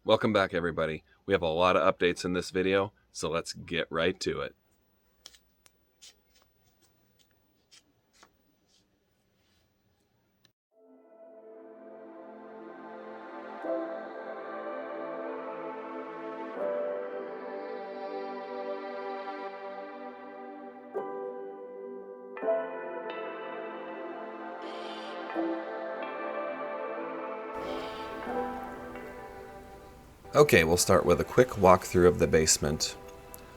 Welcome back, everybody. We have a lot of updates in this video, so let's get right to it. Okay, we'll start with a quick walkthrough of the basement.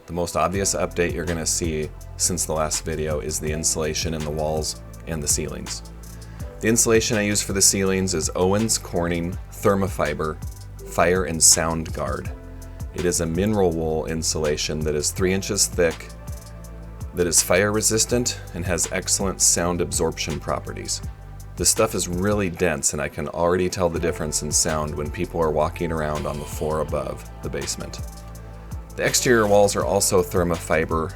The most obvious update you're going to see since the last video is the insulation in the walls and the ceilings. The insulation I use for the ceilings is Owens Corning Thermofiber Fire and Sound Guard. It is a mineral wool insulation that is 3 inches thick, that is fire resistant, and has excellent sound absorption properties. This stuff is really dense, and I can already tell the difference in sound when people are walking around on the floor above the basement. The exterior walls are also Thermofiber,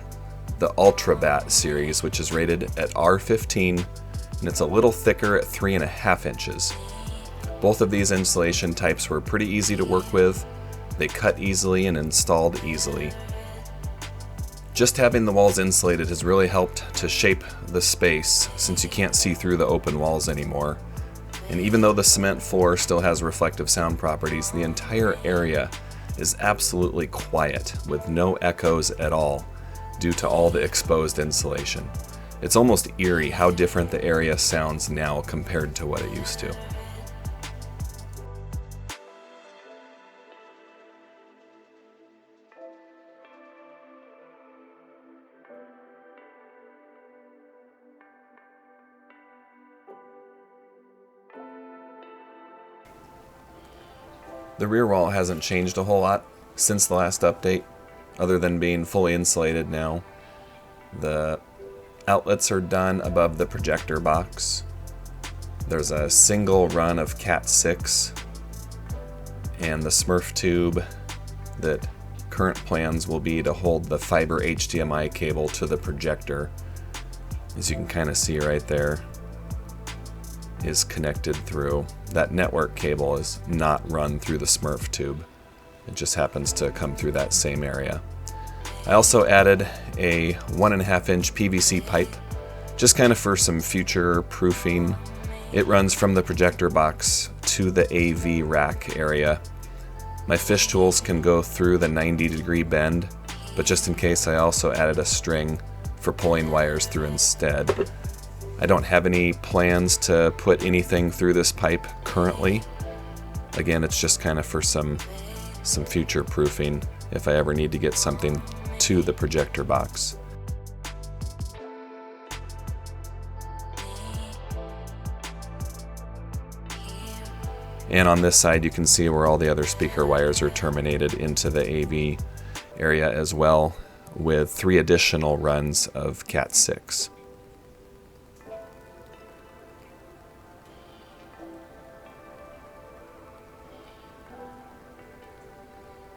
the Ultra Bat series, which is rated at R15, and it's a little thicker at 3.5 inches. Both of these insulation types were pretty easy to work with. They cut easily and installed easily. Just having the walls insulated has really helped to shape the space, since you can't see through the open walls anymore. And even though the cement floor still has reflective sound properties, the entire area is absolutely quiet with no echoes at all due to all the exposed insulation. It's almost eerie how different the area sounds now compared to what it used to. The rear wall hasn't changed a whole lot since the last update, other than being fully insulated now. The outlets are done above the projector box. There's a single run of Cat 6, and the Smurf tube that current plans will be to hold the fiber HDMI cable to the projector, as you can kind of see right there, is connected through. That network cable is not run through the Smurf tube. It just happens to come through that same area. I also added a 1.5 inch PVC pipe, just kind of for some future proofing. It runs from the projector box to the AV rack area. My fish tools can go through the 90-degree bend, but just in case I also added a string for pulling wires through instead. I don't have any plans to put anything through this pipe currently. Again, it's just kind of for some future proofing if I ever need to get something to the projector box. And on this side you can see where all the other speaker wires are terminated into the AV area as well, with 3 additional runs of Cat 6.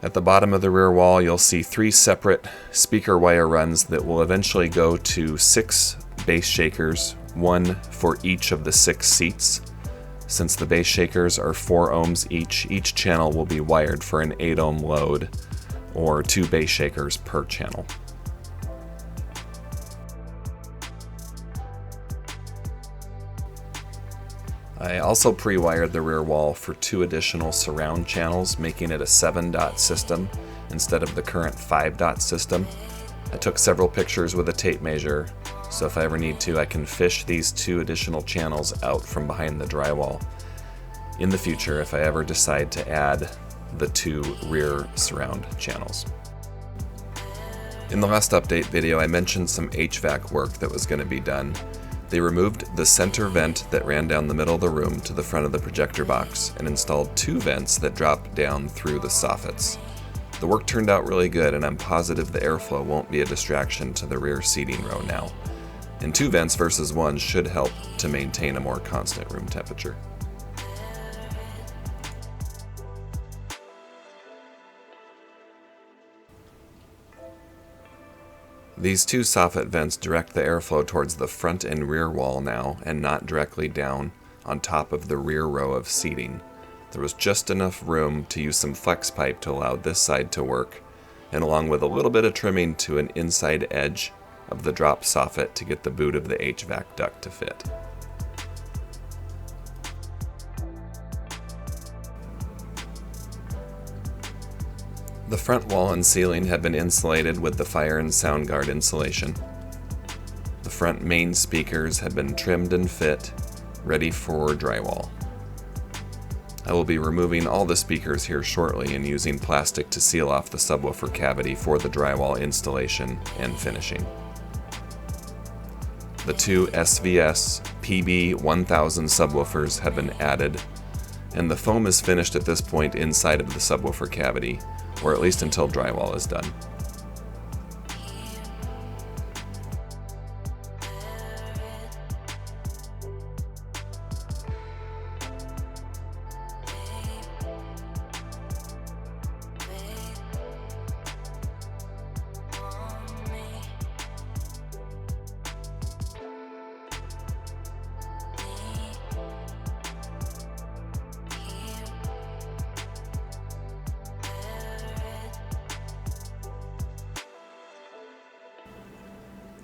At the bottom of the rear wall, you'll see 3 separate speaker wire runs that will eventually go to 6 bass shakers, 1 for each of the 6 seats. Since the bass shakers are 4 ohms each channel will be wired for an 8 ohm load, or 2 bass shakers per channel. I also pre-wired the rear wall for 2 additional surround channels, making it a 7-dot system instead of the current 5-dot system. I took several pictures with a tape measure, so if I ever need to, I can fish these 2 additional channels out from behind the drywall in the future if I ever decide to add the 2 rear surround channels. In the last update video, I mentioned some HVAC work that was going to be done. They removed the center vent that ran down the middle of the room to the front of the projector box and installed 2 vents that drop down through the soffits. The work turned out really good, and I'm positive the airflow won't be a distraction to the rear seating row now. And 2 vents versus 1 should help to maintain a more constant room temperature. These 2 soffit vents direct the airflow towards the front and rear wall now, and not directly down on top of the rear row of seating. There was just enough room to use some flex pipe to allow this side to work, and along with a little bit of trimming to an inside edge of the drop soffit to get the boot of the HVAC duct to fit. The front wall and ceiling had been insulated with the fire and sound guard insulation. The front main speakers had been trimmed and fit, ready for drywall. I will be removing all the speakers here shortly and using plastic to seal off the subwoofer cavity for the drywall installation and finishing. The two SVS PB1000 subwoofers have been added, and the foam is finished at this point inside of the subwoofer cavity, or at least until drywall is done.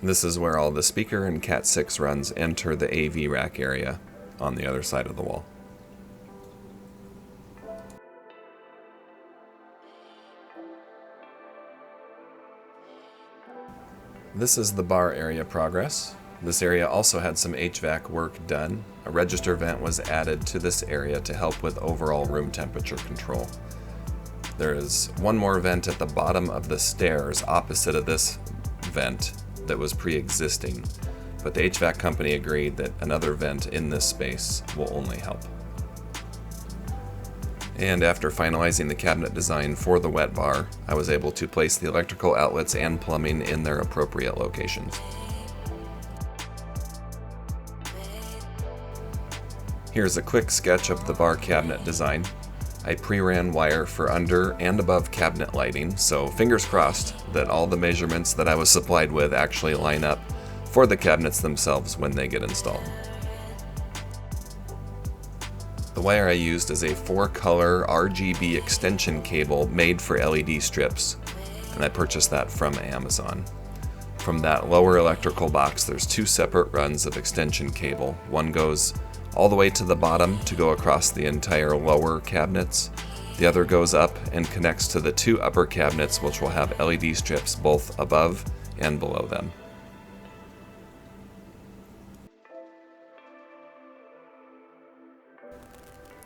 This is where all the speaker and Cat 6 runs enter the AV rack area on the other side of the wall. This is the bar area progress. This area also had some HVAC work done. A register vent was added to this area to help with overall room temperature control. There is one more vent at the bottom of the stairs opposite of this vent that was pre-existing, but the HVAC company agreed that another vent in this space will only help. And after finalizing the cabinet design for the wet bar, I was able to place the electrical outlets and plumbing in their appropriate locations. Here's a quick sketch of the bar cabinet design. I pre-ran wire for under and above cabinet lighting, so fingers crossed that all the measurements that I was supplied with actually line up for the cabinets themselves when they get installed. The wire I used is a 4-color RGB extension cable made for LED strips, and I purchased that from Amazon. From that lower electrical box, there's 2 separate runs of extension cable. One goes all the way to the bottom to go across the entire lower cabinets. The other goes up and connects to the 2 upper cabinets, which will have LED strips both above and below them.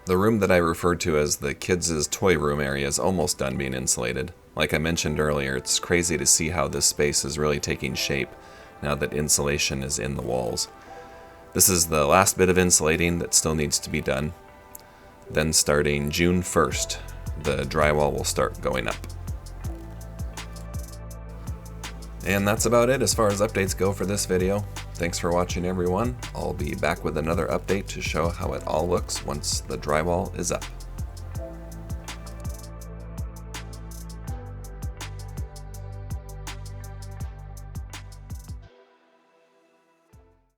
The room that I referred to as the kids' toy room area is almost done being insulated. Like I mentioned earlier, it's crazy to see how this space is really taking shape now that insulation is in the walls. This is the last bit of insulating that still needs to be done. Then starting June 1st, the drywall will start going up. And that's about it as far as updates go for this video. Thanks for watching, everyone. I'll be back with another update to show how it all looks once the drywall is up.